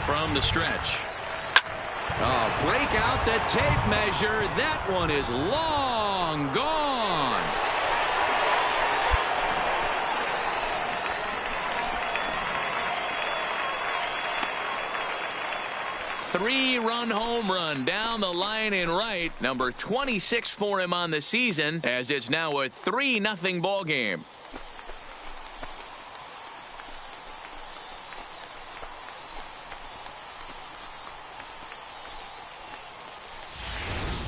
from the stretch. Oh, break out the tape measure. That one is long gone. Three-run home run down the line in right. Number 26 for him on the season, as it's now a 3-0 ball game.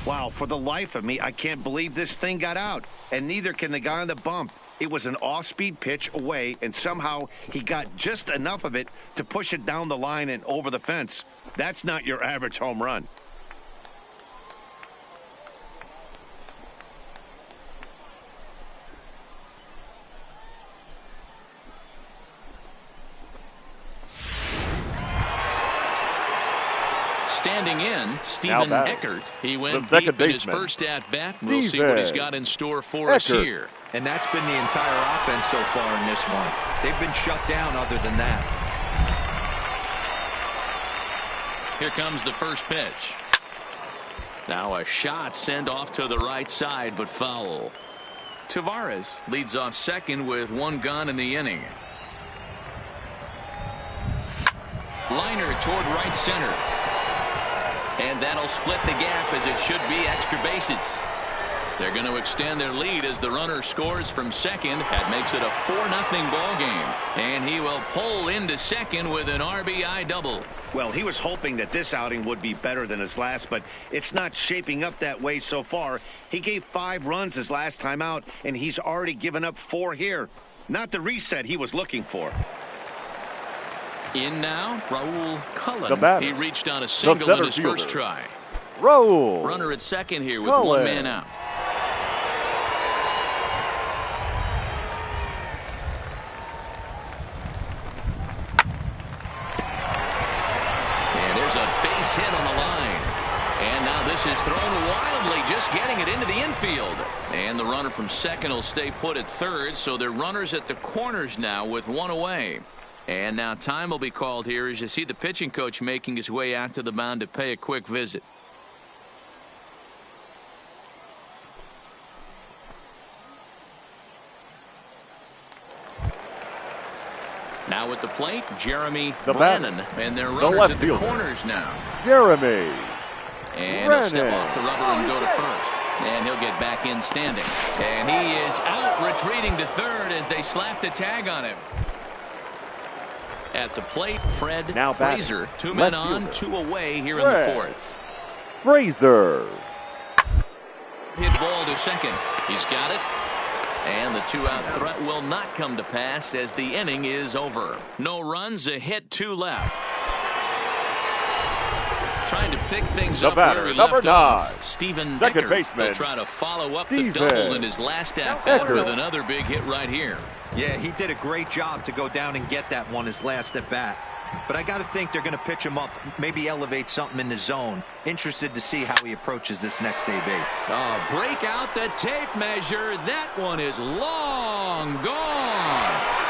Wow, for the life of me, I can't believe this thing got out. And neither can the guy on the bump. It was an off-speed pitch away, and somehow he got just enough of it to push it down the line and over the fence. That's not your average home run. Standing in, Steven Eckert. He went deep in his first at-bat. We'll see what he's got in store for us here. And that's been the entire offense so far in this one. They've been shut down other than that. Here comes the first pitch. Now a shot sent off to the right side, but foul. Tavares leads off second with one gone in the inning. Liner toward right center. And that'll split the gap, as it should be extra bases. They're going to extend their lead as the runner scores from second. That makes it a 4-0 ball game. And he will pull into second with an RBI double. Well, he was hoping that this outing would be better than his last, but it's not shaping up that way so far. He gave 5 runs his last time out, and he's already given up 4 here. Not the reset he was looking for. In now, Raul Cullen. He reached on a single in his first try. Raul. Runner at second here with one man out. And there's a base hit on the line. And now this is thrown wildly, just getting it into the infield. And the runner from second will stay put at third, so they're runners at the corners now with one away. And now time will be called here as you see the pitching coach making his way out to the mound to pay a quick visit. Now at the plate, Jeremy Brennan. And they're runners at the corners now. Jeremy. And he'll step off the rubber and go to first. And he'll get back in standing. And he is out retreating to third as they slap the tag on him. At the plate, Fred Frazier. 2 men on, 2 away here in the 4th. Frazier. Hit ball to second. He's got it. And the 2-out threat will not come to pass as the inning is over. No runs, a hit, 2 left. Trying to pick things up where he left off. Steven Second Eckert baseman. will try to follow up the double in his last at-bat with another big hit right here. Yeah, he did a great job to go down and get that one his last at bat. But I got to think they're going to pitch him up, maybe elevate something in the zone. Interested to see how he approaches this next AB. Oh, break out the tape measure. That one is long gone.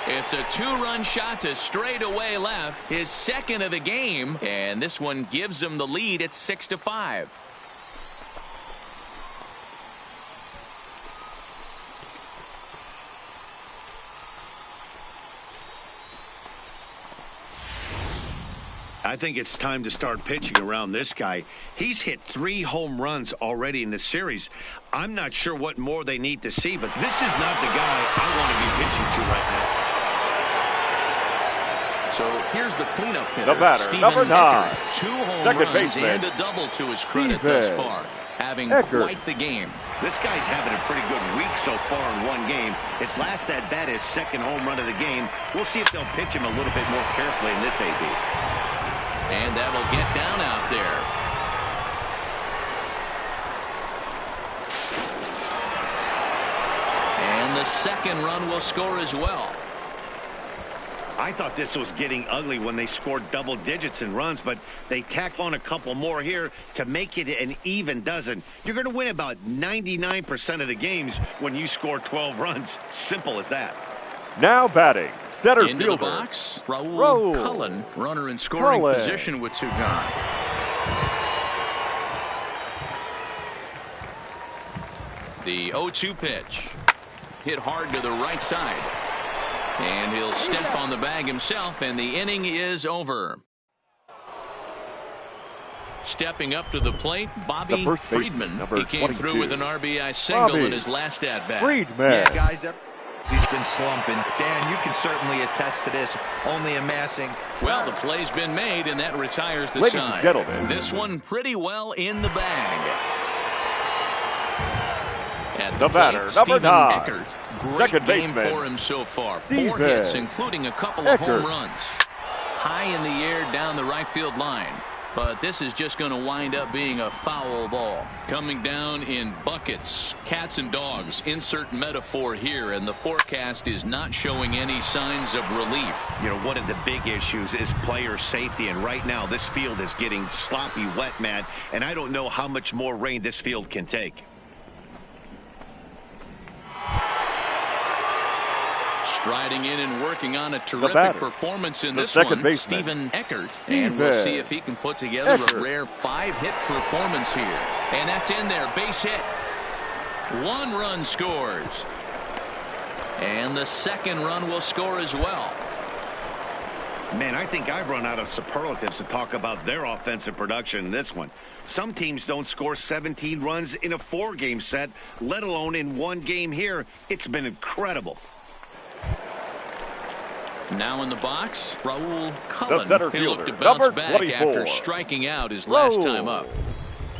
It's a 2-run shot to straightaway left, his second of the game, and this one gives him the lead at 6-5. I think it's time to start pitching around this guy. He's hit 3 home runs already in this series. I'm not sure what more they need to see, but this is not the guy I want to be pitching to right now. So here's the cleanup hitter, the batter, Steven number 9. Eckert. 2 home Second runs baseman. and a double to his credit thus far, having quite the game. This guy's having a pretty good week so far in one game. His last at-bat is second home run of the game. We'll see if they'll pitch him a little bit more carefully in this AB. And that'll get down out there. And the second run will score as well. I thought this was getting ugly when they scored double digits in runs, but they tack on a couple more here to make it an even dozen. You're going to win about 99% of the games when you score 12 runs. Simple as that. Now batting, center Into fielder. the box, Raul Cullen, runner in scoring position with 2 gone. The 0-2 pitch. Hit hard to the right side. And he'll step on the bag himself, and the inning is over. Stepping up to the plate, Bobby Friedman. He came 22. through with an RBI single in his last at-bat. Friedman. Yeah, guys, he's been slumping. Dan, you can certainly attest to this. Only amassing. Well, the play's been made, and that retires the Ladies side. and gentlemen. This one pretty well in the bag. At The batter, plate, number Steven 9. Eckert. Great Second game baseman, for him so far. 4 Steven hits, including a couple of Eckert. home runs. High in the air down the right field line. But this is just going to wind up being a foul ball. Coming down in buckets. Cats and dogs. Insert metaphor here. And the forecast is not showing any signs of relief. You know, one of the big issues is player safety. And right now, this field is getting sloppy wet, Matt. And I don't know how much more rain this field can take. Striding in and working on a terrific performance in this one, Steven Eckert. And we'll see if he can put together a rare 5-hit performance here. And that's in there, base hit. 1 run scores. And the second run will score as well. Man, I think I've run out of superlatives to talk about their offensive production in this one. Some teams don't score 17 runs in a 4-game set, let alone in 1 game here. It's been incredible. Now in the box, Raul Cullen. center He fielder, looked to bounce number back 24. after striking out his last time up.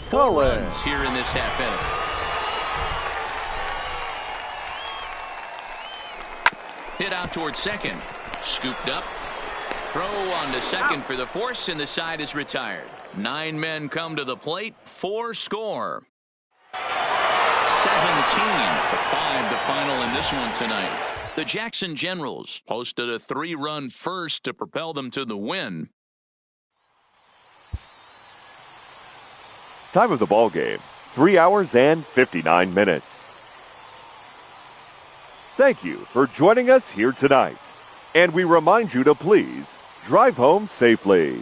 4 runs here in this half inning. Hit out towards second. Scooped up. Throw on to second for the force, and the side is retired. 9 men come to the plate. 4 score. 17-5 the final in this one tonight. The Jackson Generals posted a 3-run first to propel them to the win. Time of the ball game, 3 hours and 59 minutes. Thank you for joining us here tonight. And we remind you to please drive home safely.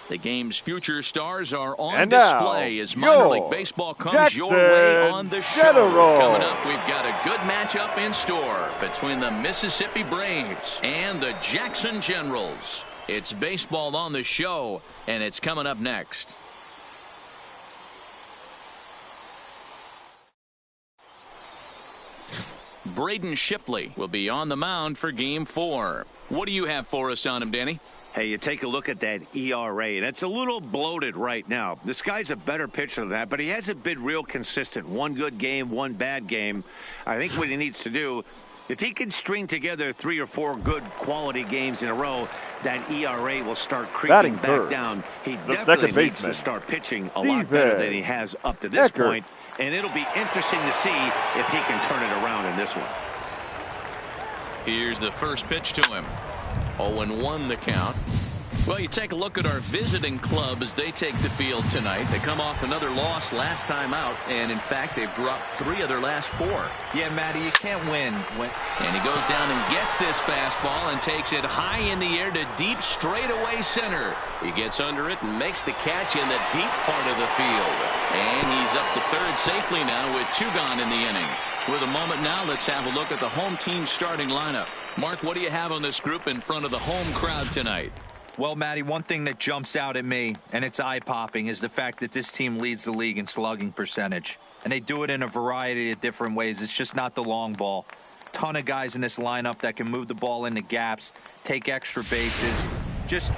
The game's future stars are on And now, display as minor league baseball comes your way on the show. Coming up, we've got a good matchup in store between the Mississippi Braves and the Jackson Generals. It's baseball on the show, and it's coming up next. Braden Shipley will be on the mound for Game 4. What do you have for us on him, Danny? Hey, you take a look at that ERA, and it's a little bloated right now. This guy's a better pitcher than that, but he hasn't been real consistent. 1 good game, 1 bad game. I think what he needs to do, if he can string together 3 or 4 good quality games in a row, that ERA will start creeping back down. He definitely needs to start pitching a lot better than he has up to this point, and it'll be interesting to see if he can turn it around in this one. Here's the first pitch to him. 0-1 the count. Well, you take a look at our visiting club as they take the field tonight. They come off another loss last time out, and in fact, they've dropped 3 of their last 4. Yeah, Matty, you can't win. And he goes down and gets this fastball and takes it high in the air to deep straightaway center. He gets under it and makes the catch in the deep part of the field. And he's up to third safely now with 2 gone in the inning. With a moment now, let's have a look at the home team starting lineup. Mark, what do you have on this group in front of the home crowd tonight? Well, Matty, one thing that jumps out at me, and it's eye-popping, is the fact that this team leads the league in slugging percentage. And they do it in a variety of different ways. It's just not the long ball. Ton of guys in this lineup that can move the ball into gaps, take extra bases. Just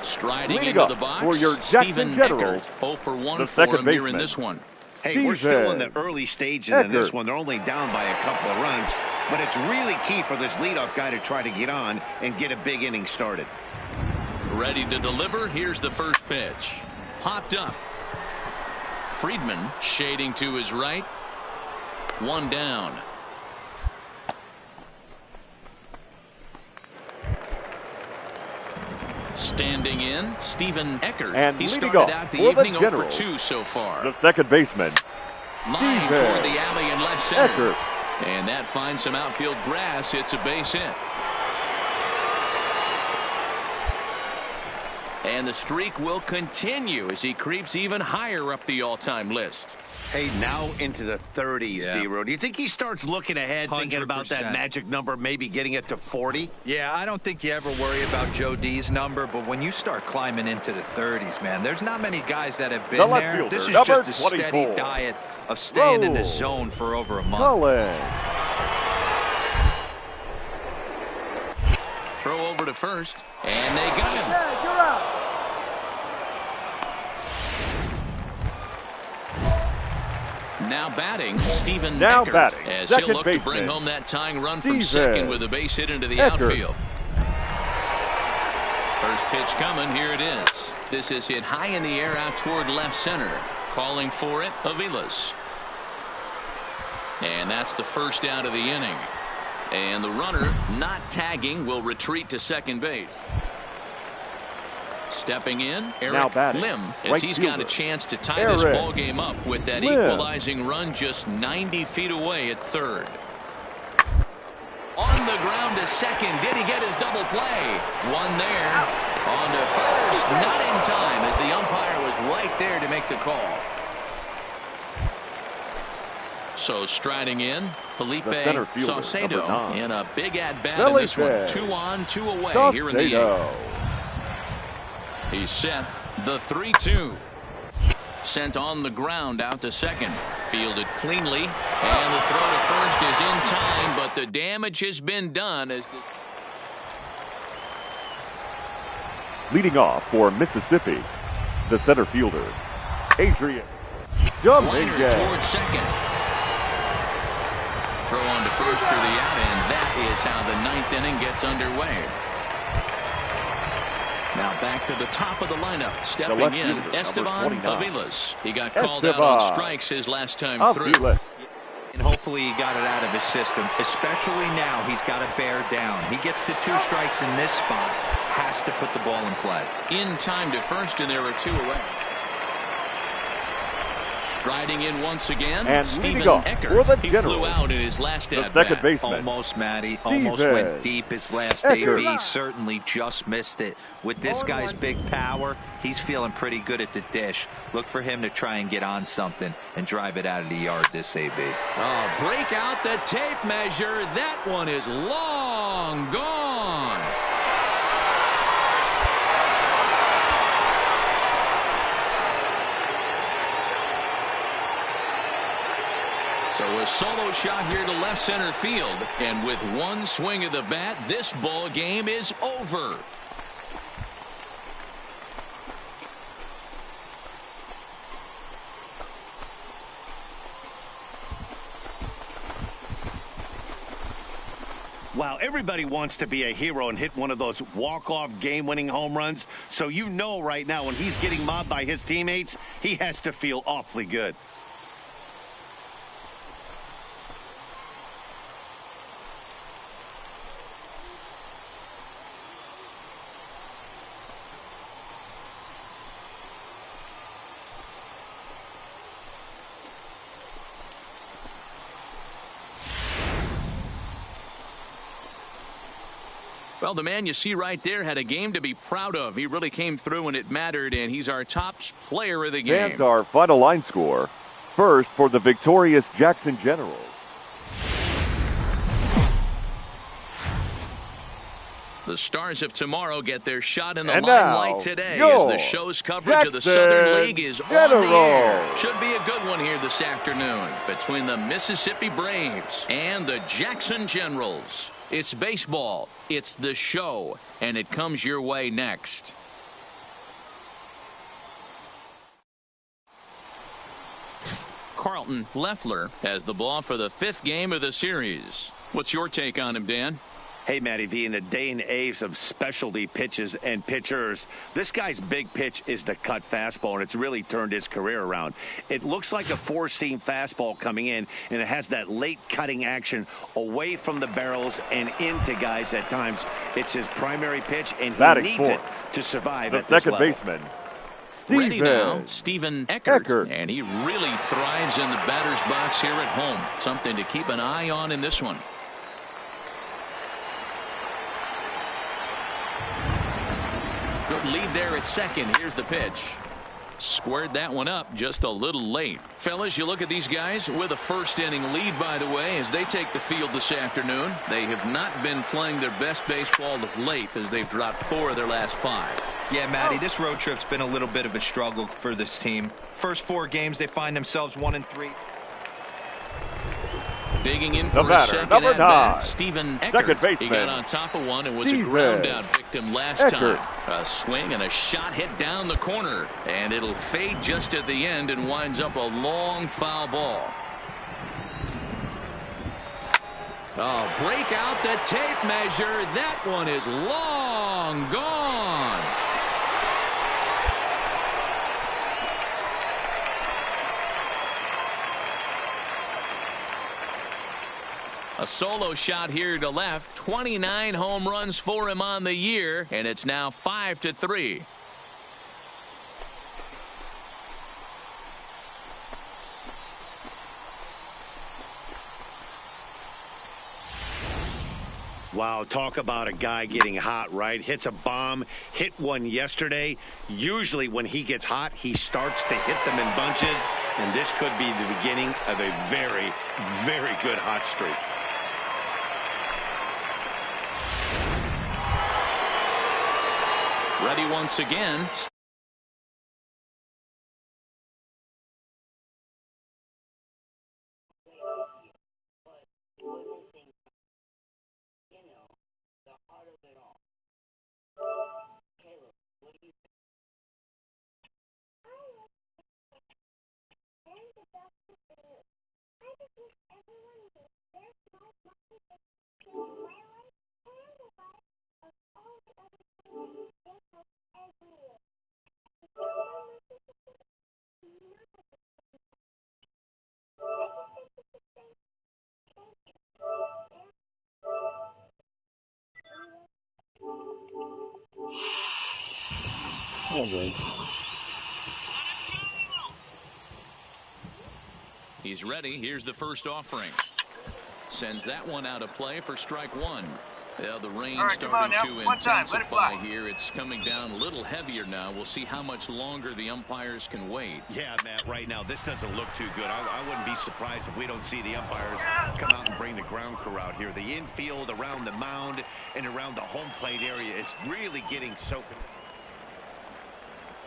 striding into the box for your Steven Generals, Eckert. 0 for 1 for him here in this one. Hey, we're still in the early stages in this one. They're only down by a couple of runs. but it's really key for this leadoff guy to try to get on and get a big inning started. Ready to deliver. Here's the first pitch. Popped up. Friedman shading to his right. One down. Standing in, Stephen Eckert. And he leading started off out the for the evening 0 for Generals, 2 so far. the second baseman, Line Stephen toward the alley in left center. Eckert. And that finds some outfield grass. It's a base hit. And the streak will continue as he creeps even higher up the all-time list. Hey, now into the 30s, Yeah. D-Row. Do you think he starts looking ahead, thinking about that 100%. magic number, maybe getting it to 40? Yeah, I don't think you ever worry about Joe D's number, but when you start climbing into the 30s, man, there's not many guys that have The been left there. fielder, This is number just a steady 24. diet of staying in the Roll. zone for over a month. Cullen. Throw over to first, and they got him. Now batting, Stephen Eckert, as he'll look to bring home that tying run from second with a base hit into the outfield. First pitch coming, here it is. This is hit high in the air out toward left center. Calling for it, Aviles. And that's the first out of the inning. And the runner, not tagging, will retreat to second base. Stepping in, Eric Lim, as right he's fielder, got a chance to tie this ball game up with that equalizing run just 90 feet away at third. On the ground to second. Did he get his double play? One there. On to first. Not in time as the umpire was right there to make the call. So striding in, Felipe Saucedo in a big at-bat in this one. 2 on, 2 away here in the 8th. He's set. The 3-2. Sent on the ground out to second. Fielded cleanly. And the throw to first is in time, but the damage has been done. As Leading off for Mississippi, the center fielder, Adrian Liner Dominguez. towards second. Throw on to first for the out, and that is how the 9th inning gets underway. Now back to the top of the lineup. Stepping in, Esteban Aviles. He got called out on strikes his last time through. And hopefully he got it out of his system. Especially now, he's got to bear down. He gets the 2 strikes in this spot. Has to put the ball in play. In time to first, and there are 2 away. Striding in once again, And Stephen off Eckert. for the He Generals, flew out in his last the at-bat. second baseman. Almost, Matty. Stephen Almost went deep his last Eckert. AB. Certainly just missed it. With this guy's big power, he's feeling pretty good at the dish. Look for him to try and get on something and drive it out of the yard this AB. Oh, break out the tape measure. That one is long gone. So a solo shot here to left center field. And with one swing of the bat, this ball game is over. Wow, everybody wants to be a hero and hit one of those walk-off game-winning home runs. So you know right now when he's getting mobbed by his teammates, he has to feel awfully good. Well, the man you see right there had a game to be proud of. He really came through when it mattered, and he's our top player of the game. Fans, our final line score. First for the victorious Jackson Generals. The Stars of tomorrow get their shot in the And limelight now, today your as the show's coverage of the Jackson Southern League is on the Generals. air. Should be a good one here this afternoon between the Mississippi Braves and the Jackson Generals. It's baseball, it's the show, and it comes your way next. Carlton Leffler has the ball for the 5th game of the series. What's your take on him, Dan? Hey, Matty V, in the day and age of specialty pitches and pitchers, this guy's big pitch is the cut fastball, and it's really turned his career around. It looks like a four-seam fastball coming in, and it has that late cutting action away from the barrels and into guys at times. It's his primary pitch, and he needs it to survive at this level. The second baseman, Ready now, Steven Eckert. And he really thrives in the batter's box here at home. Something to keep an eye on in this one. Good lead there at second. Here's the pitch. Squared that one up just a little late. Fellas, you look at these guys with a first inning lead, by the way, as they take the field this afternoon. They have not been playing their best baseball of late as they've dropped 4 of their last 5. Yeah, Matty, this road trip's been a little bit of a struggle for this team. First 4 games, they find themselves 1-3. Digging in for a second at bat, Steven Eckert. He got on top of one and was a ground-out victim last time. A swing and a shot hit down the corner, and it'll fade just at the end and winds up a long foul ball. Oh, break out the tape measure. That one is long gone. A solo shot here to left. 29 home runs for him on the year, and it's now 5-3. Wow, talk about a guy getting hot, right? Hits a bomb, hit one yesterday. Usually when he gets hot, he starts to hit them in bunches, and this could be the beginning of a very, very good hot streak. Ready once again. He's ready. Here's the first offering. Sends that one out of play for strike one. Well, the rain starting to intensify here. It's coming down a little heavier now. We'll see how much longer the umpires can wait. Yeah, Matt, right now this doesn't look too good. I wouldn't be surprised if we don't see the umpires come out and bring the ground crew out here. The infield, around the mound, and around the home plate area is really getting soaking.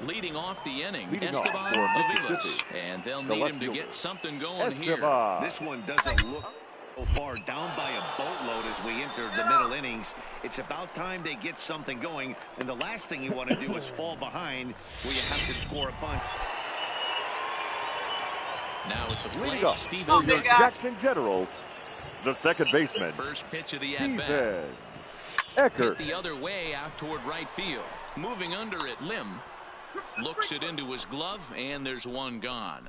Leading off the inning, Esteban Aviles, and they'll need him to get something going here. This one doesn't look so far, down by a boatload as we enter the middle innings. It's about time they get something going, and the last thing you want to do is fall behind where you have to score a bunch. Now at the plate, Steven Jackson Generals, the second baseman. First pitch of the at-bat. Eckert. Hit the other way out toward right field. Moving under it, Lim looks it into his glove, and there's one gone.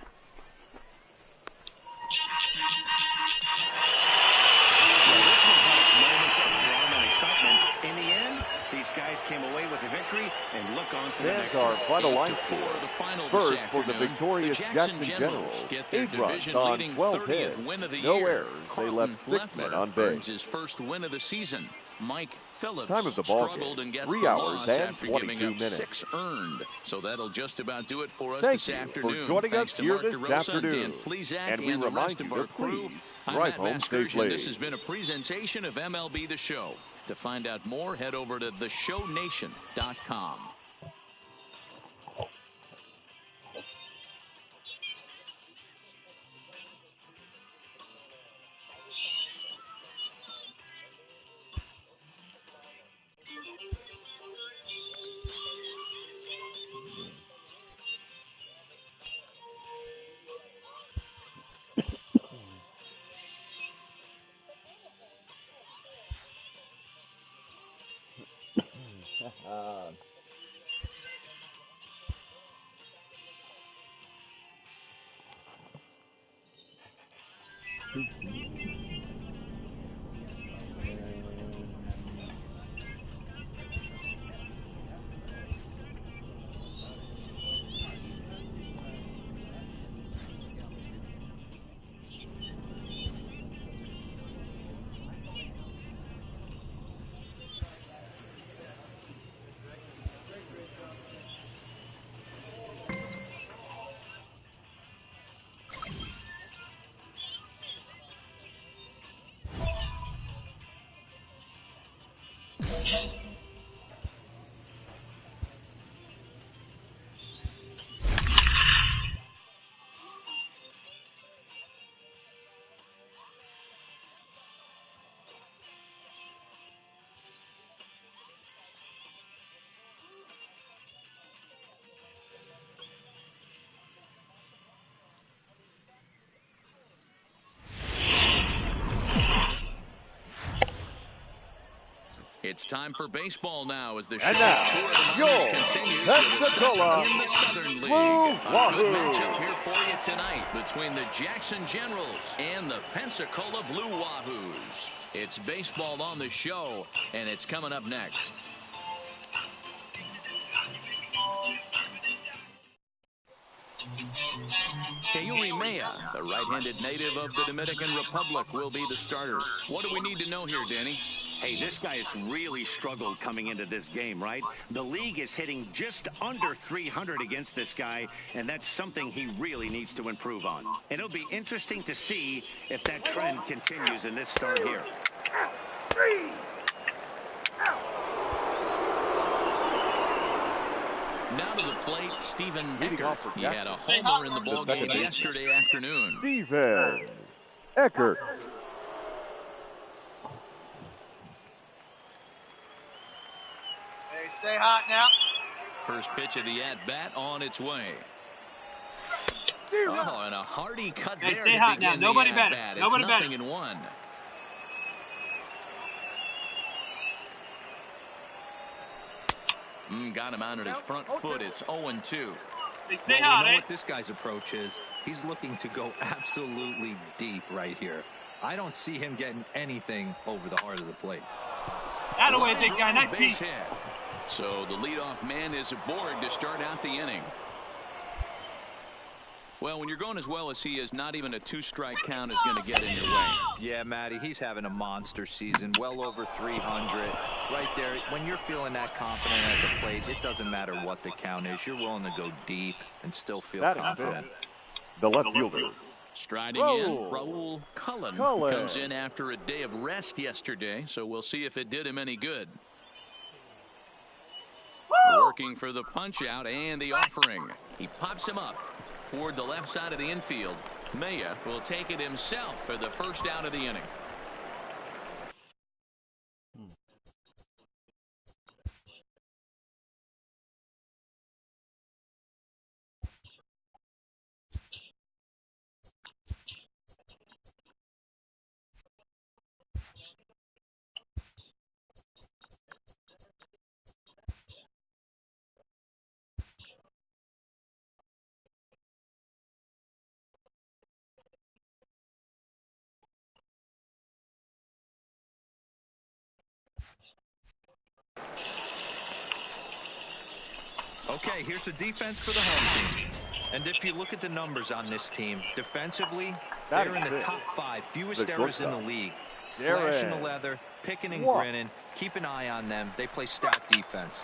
Well, this one had its moments of drama and excitement. In the end, these guys came away with a victory and look on to the next one. Final line the final first for the victorious Jackson Generals. Get their 8 runs on 12 hits. Win of the No year. errors. They left 6 men on base. His first win of the season. Mike Phillips Time of the ball struggled game, and gets 3 the hours loss and after 22 giving up minutes. 6 earned. So that'll just about do it for us Thank this you afternoon. for joining Thanks us to here Mark this DeRosa, afternoon. Dan Plezak, And we the remind rest of you our to crew. please I'm drive Matt home Vasgersian. safely. This has been a presentation of MLB The Show. To find out more, head over to theshownation.com. It's time for baseball now as the show's tour of the minors continues with a start in the Southern League. A good matchup here for you tonight between the Jackson Generals and the Pensacola Blue Wahoos. It's baseball on the show, and it's coming up next. Kayuri Maya, the right-handed native of the Dominican Republic, will be the starter. What do we need to know here, Danny? Hey, this guy has really struggled coming into this game, right? The league is hitting just under 300 against this guy, and that's something he really needs to improve on. And it'll be interesting to see if that trend continues in this start here. Now to the plate, Stephen Eckert. He had a homer in the ballgame yesterday afternoon. Stephen Eckert. Stay hot now. First pitch of the at-bat on its way. Oh, and a hearty cut there to begin the at-bat. It's 0-1. Got him out at his front foot. It's 0-2. We know what this guy's approach is. He's looking to go absolutely deep right here. I don't see him getting anything over the heart of the plate. That away, big guy. Nice base hit. So the leadoff man is aboard to start out the inning. Well, when you're going as well as he is, not even a two-strike count is going to get in your way. Yeah, Matty, he's having a monster season, well over 300. Right there, when you're feeling that confident at the plate, it doesn't matter what the count is. You're willing to go deep and still feel confident. The left fielder. Striding in, Raul Cullen comes in after a day of rest yesterday, so we'll see if it did him any good. Working for the punch-out and the offering. He pops him up toward the left side of the infield. Maya will take it himself for the first out of the inning. Okay, here's the defense for the home team. And if you look at the numbers on this team, defensively, they're in the top 5, fewest errors in the league. Flashing the leather, picking and grinning, keep an eye on them. They play stout defense.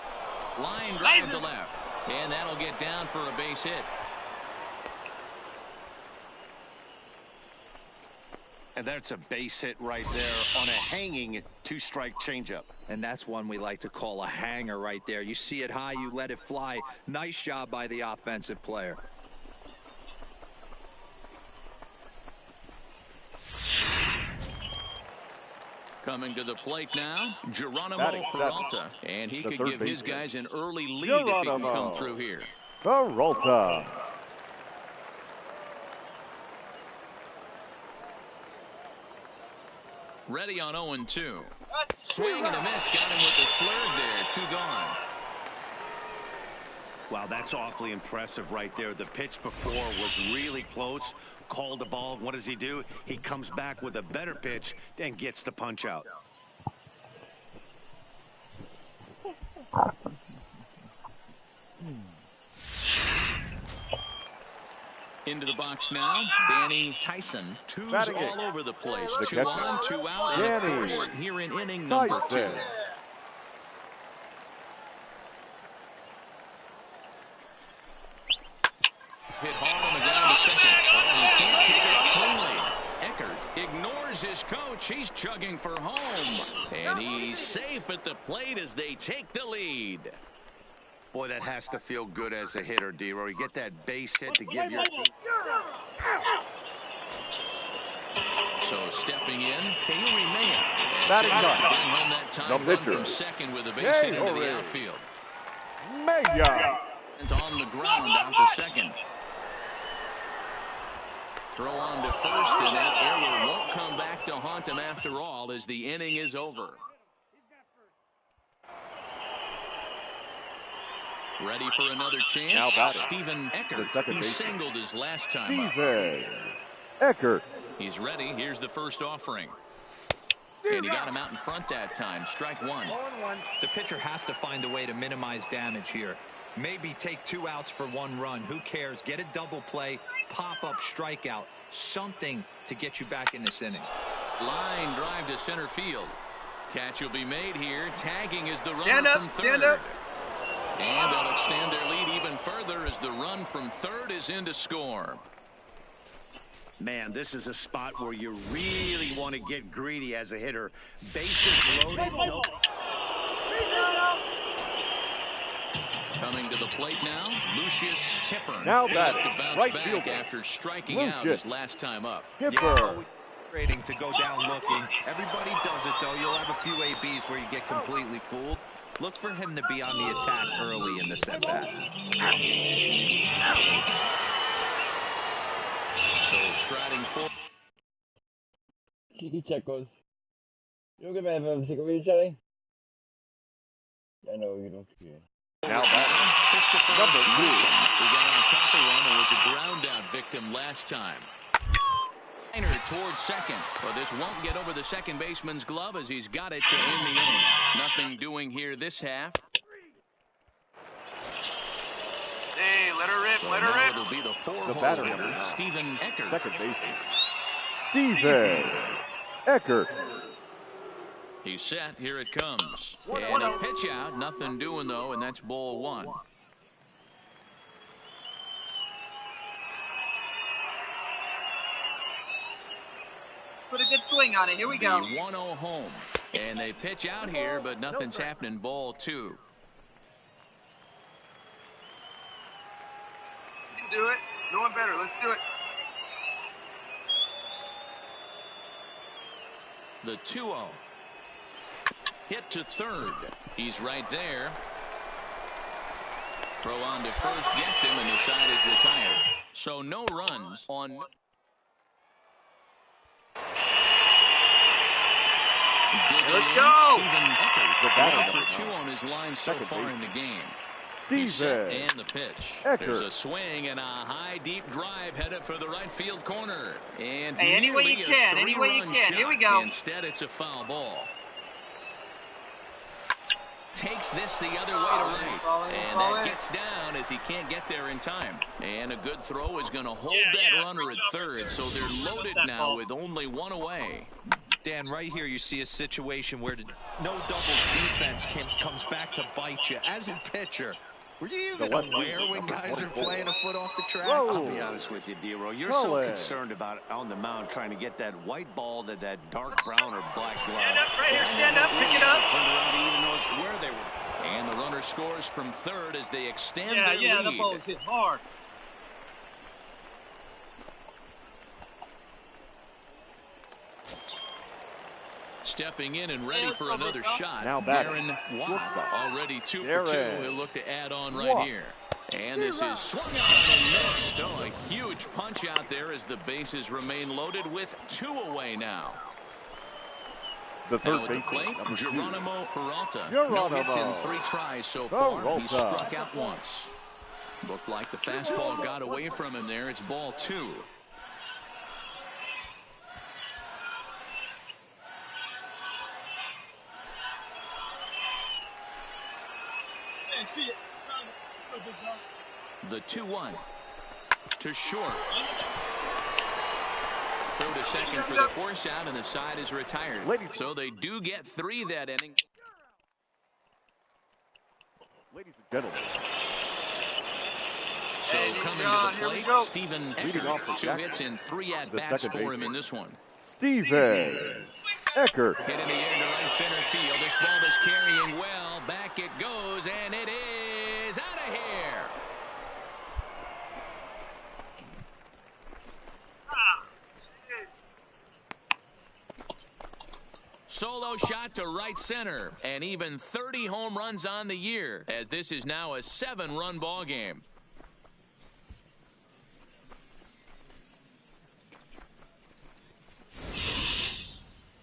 Line drive to left, and that'll get down for a base hit. And that's a base hit right there on a hanging two-strike changeup. And that's one we like to call a hanger right there. You see it high, you let it fly. Nice job by the offensive player. Coming to the plate now, Geronimo Peralta. And he could give his guys an early lead if he can come through here. Peralta. Ready on 0-2. Swing and a miss. Got him with the slurve there. 2 gone. Wow, that's awfully impressive right there. The pitch before was really close. Called the ball. What does he do? He comes back with a better pitch and gets the punch out. Into the box now, Danny Tyson. Twos Batting all it. over the place. The 2 catcher. on, 2 out, and of Danny course, here in inning number 2. Tyson. Hit hard on the ground to second. Oh, he can't pick it up cleanly. Eckert ignores his coach. He's chugging for home. And he's safe at the plate as they take the lead. Boy, that has to feel good as a hitter, D-Roy. You get that base hit to give your team. So stepping in, Haley Maya. Batting To done. bring home that time The run pitcher. from second with a base hit into Haley the outfield. Maya. And on the ground out to second. Throw on to first, and that error won't come back to haunt him after all as the inning is over. Ready for another chance. Now batting. Stephen The Eckert. second He baseman. singled his last time up. Steven Eckert. He's ready. Here's the first offering. And he got him out in front that time. Strike 1. The pitcher has to find a way to minimize damage here. Maybe take 2 outs for 1 run. Who cares? Get a double play, pop-up strikeout, something to get you back in this inning. Line drive to center field. Catch will be made here. Tagging is the runner Stand up, from third. stand up. And they'll extend their lead even further as the run from third is in to score. Man, this is a spot where you really want to get greedy as a hitter. Bases loaded. Nope. Coming to the plate now, Lucius Hepburn. Now He batting, looked to bounce right back fielder. after striking out Lucius his last time up. Hipper. Rating to go down looking. Everybody does it, though. You'll have a few ABs where you get completely fooled. Look for him to be on the attack early in the at-bat. So striding forward. Cheeky checkers. You don't have a cigarette, Charlie? I know you don't care. Now batting. Christopher Number 2. Newsom, who got on top of one and was a ground out victim last time. Liner towards second, but this won't get over the second baseman's glove as he's got it to end the inning. Nothing doing here this half. Hey, let her rip, So let her now rip. it'll be the The 4-hole batter hitter, number 9. Stephen Eckert. Second baseman. Steven Eckert. He's set. Here it comes. And a pitch out. Nothing doing, though, and that's ball 1. Put a good swing on it. Here we The go. 1-0 home. And they pitch out here, but nothing's happening. Ball 2. You can do it. No one better. Let's do it. The 2-0. Hit to third. He's right there. Throw on to first gets him, and the side is retired. So no runs on. Let's go. Stephen Eckert. The batter 1 number for 2 9. on his line so Second far in baseman. the game. He's set, Steven and the pitch. Eckert. There's a swing and a high, deep drive headed for the right field corner. And Hey, any way you nearly a can, any way you 3-run can. Here we shot. go. Instead, it's a foul ball. Takes this the other way to right. And that gets down as he can't get there in time. And a good throw is going to hold that runner at third. So they're loaded now with only 1 away. Dan, right here you see a situation where the no doubles defense comes back to bite you. As a pitcher, were you even left aware fielder, when number guys are 24. playing a foot off the track? Whoa. I'll be honest with you, D-Roy. You're Call so it. concerned about on the mound trying to get that white ball to that dark brown or black glove. Stand up right here. Stand up. Pick it up. Turn around to even know it's where they were. And the runner scores from third as they extend Yeah, their yeah, lead. the ball's hit hard. Stepping in and ready for another shot. Now batting. Darren Watt, Shortstop. already 2 for 2. Darren He'll look to add on right Watt. here. And this is swung on and missed. Oh, a huge punch out there as the bases remain loaded with 2 away now. The Now third at the baseman, plate, number 2. Geronimo Peralta. Geronimo No hits in 3 tries so far. Peralta. He struck out once. Looked like the fastball got away from him there. It's ball 2. The 2-1 to short. Throw to second for the force out, and the side is retired. So they do get 3 that inning. Ladies and gentlemen, So coming to the plate, Stephen Leading off Eckert. for 2 Jackson, hits in 3 the at-bats second for him baseman. in this one. Steven Eckert. Hit in the air to right center field. This ball is carrying well. Back it goes, and it is out of here. Solo shot to right center, and even 30 home runs on the year, as this is now a 7-run ball game.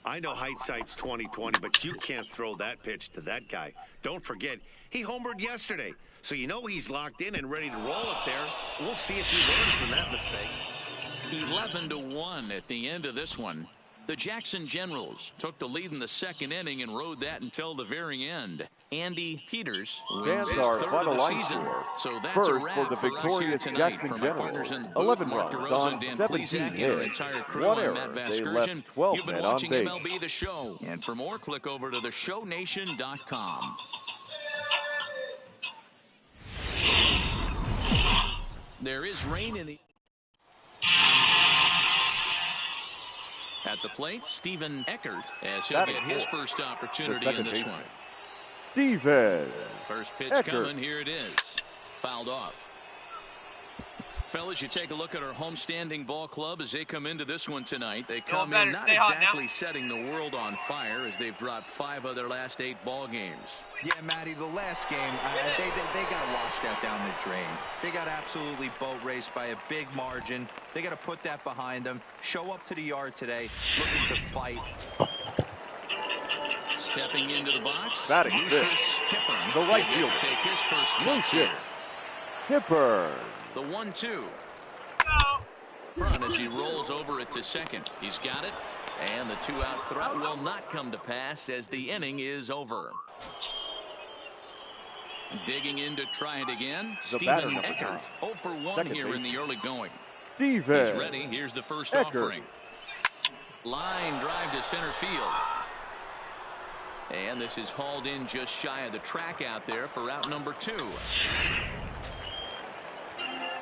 I know hindsight's 20/20, but you can't throw that pitch to that guy. Don't forget, he homered yesterday, so you know he's locked in and ready to roll up there. We'll see if he learns from that mistake. 11-1 at the end of this one. The Jackson Generals took the lead in the second inning and rode that until the very end. Andy Peters wins his Our 3rd final of the line season. score. So that's First a wrap for the for us here victorious tonight. Jackson From our Generals, partners in the booth, 11 Mark runs DeRosa on and Dan 17 Plezak, and our hits. entire crew. One I'm error. Matt They Vasgersian. left 12 You've been men on watching base. MLB The Show. And for more, click over to theshownation.com. There is rain in the... At the plate, Stephen Eckert, as he'll get his first opportunity in this one. Steven First pitch Eckert. coming. Here it is. Fouled off. Fellas, you take a look at our homestanding ball club as they come into this one tonight. They come in not exactly setting the world on fire as they've dropped 5 of their last 8 ball games. Yeah, Matty, the last game, they got washed out down the drain. They got absolutely boat raced by a big margin. They got to put that behind them. Show up to the yard today, looking to fight. Stepping into the box, Batting Lucius Hippern. the right He'll fielder. take his first pitch Lucius here. Hippern. The 1-2. Front as he rolls over it to second. He's got it. And the 2-out throw will not come to pass as the inning is over. Digging in to try it again. The batter, Stephen number Eckert. 9. 0 for 1 Second here in baseman. the early going. Steven He's ready. Here's the first Eckert. offering. Line drive to center field. And this is hauled in just shy of the track out there for out number 2.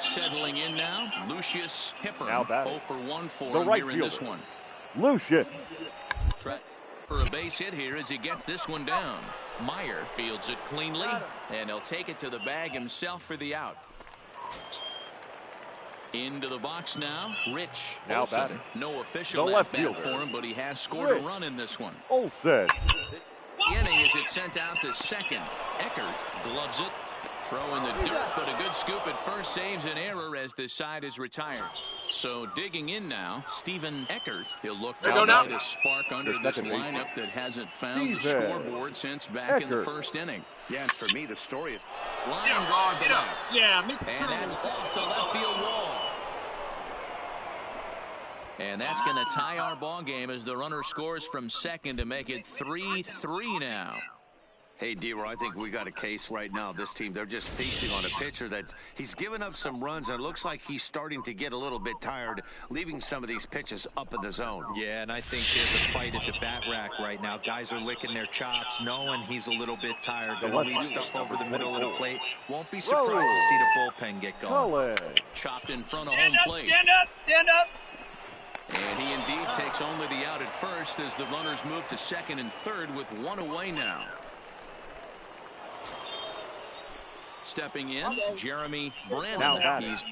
Settling in now, Lucius Hippern. Now batting. 0 for 1 for The him right here in this fielder. one. Lucius. Try for a base hit here as he gets this one down. Meyer fields it cleanly, and he'll take it to the bag himself for the out. Into the box now, Rich Now Olson. batting. No official The left at-bat fielder. for him, but he has scored Rich a run in this one. Olsen. The inning is it sent out to second. Eckert gloves it. Throw in the dirt, but a good scoop at first saves an error as this side is retired. So digging in now, Stephen Eckert. He'll look to light a spark under The this second baseman. lineup that hasn't found the Steven scoreboard since back in the Eckert. first inning. Yeah, and for me, the story is... Line drive to left. Yeah, me And that's off the left field wall. And that's going to tie our ball game as the runner scores from second to make it 3-3 now. Hey, D-Roy, I think we got a case right now. This team, they're just feasting on a pitcher that he's given up some runs, and it looks like he's starting to get a little bit tired, leaving some of these pitches up in the zone. Yeah, and I think there's a fight at the bat rack right now. Guys are licking their chops, knowing he's a little bit tired. Going to leave stuff over the middle of the plate. Won't be surprised to see the bullpen get going. Cullen. Chopped in front of home plate. Stand up, stand up. And he indeed takes only the out at first as the runners move to second and third with 1 away now. Stepping in, Jeremy Now Brandon. batting. He's